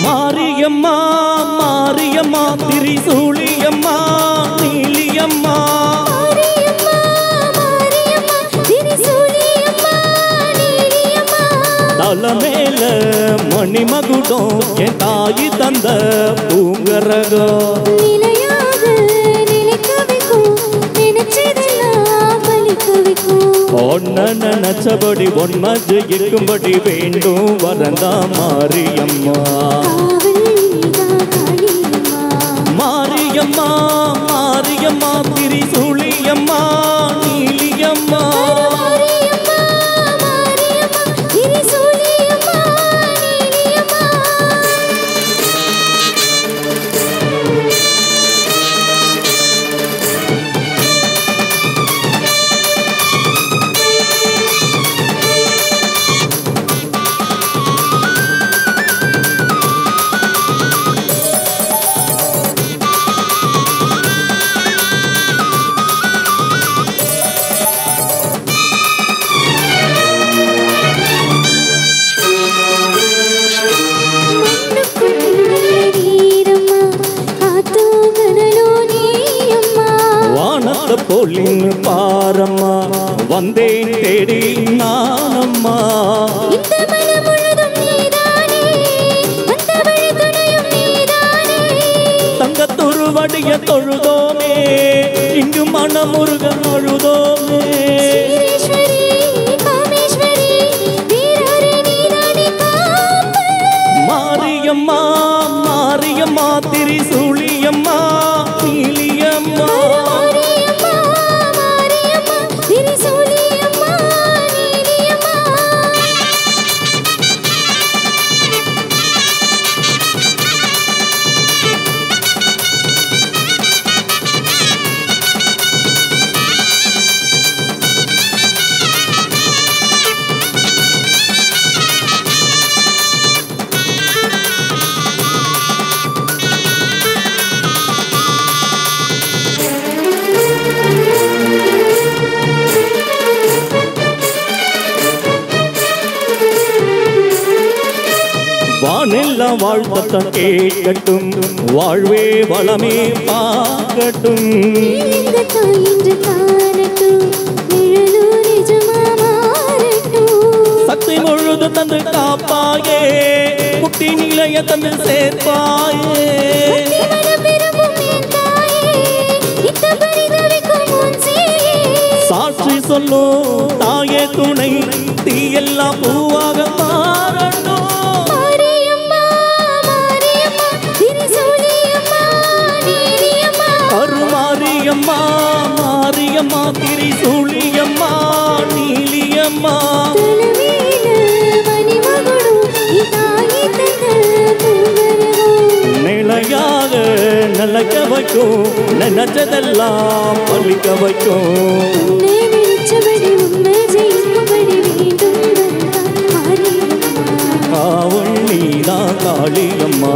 மாரியம்மா மாரியம்மா திரிசூலியம்மா நீலியம்மா தல மேல மணிமகுடம் என் தாயி தந்த பூங்கரகம் ஒன்ன நினைச்சபடி ஒன்ன ஜெயிக்கும்படி வேண்டும் வரந்தா மாரியம்மா மாரியம்மா மாரியம்மா திரிசூலியம்மா நீலியம்மா போலின் பாரம்மா வந்தேன் தேடி நானம்மா தங்கத்துருவடிய தொழுதோமே இங்கு மனமுருகன் அழுதோமே மாரியம்மா மாரியம்மா திரிசூலியம்மா நீலியம்மா வானெல்லாம் வாழ்த்தத்தான் கேட்கட்டும் வாழ்வே வளமே பார்க்கட்டும் சக்தி முழுது தந்து காப்பாயே முக்தி நிலைய தந்து சேர்ப்பாயே சாட்சி சொல்லும் தாயே துணை தீயெல்லாம் பூவாக மாறணும் மாரியம்மா மாரியம்மா திரிசூலியம்மா நீலியம்மா நிலையாக நிலைக்க வைக்கும் நினைச்சதெல்லாம் பழிக்க வைக்கும் காவல் நீதான் காளியம்மா